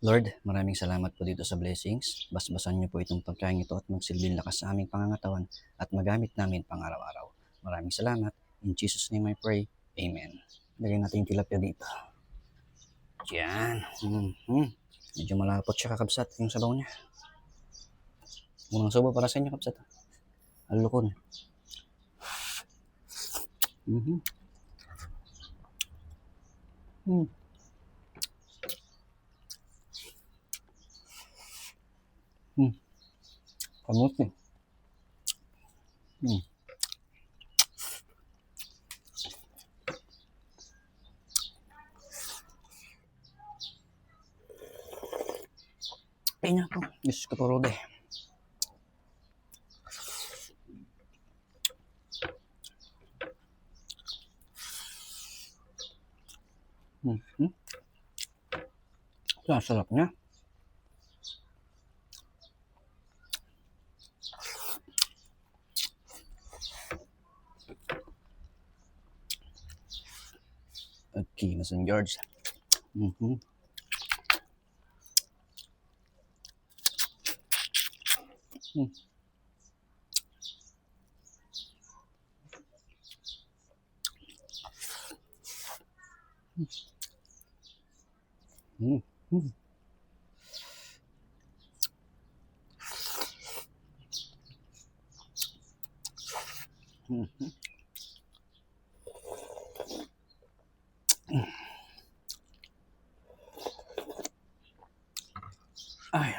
Lord, maraming salamat po dito sa blessings. Basbasan niyo po itong pagkain ito at magsilbing lakas sa aming pangangatawan at magamit namin pang araw-araw. Maraming salamat. In Jesus' name I pray. Amen. Lagyan natin yung tilapia dito. Yan. Medyo malapot siya kakabsat yung sabaw niya. Unang subo para sa inyo kabsat. Alukon. Mm-hmm. Kamuti. Ay na po. Diyos ko po, Rode. Sarap niya. Okay, Mason George. Ay,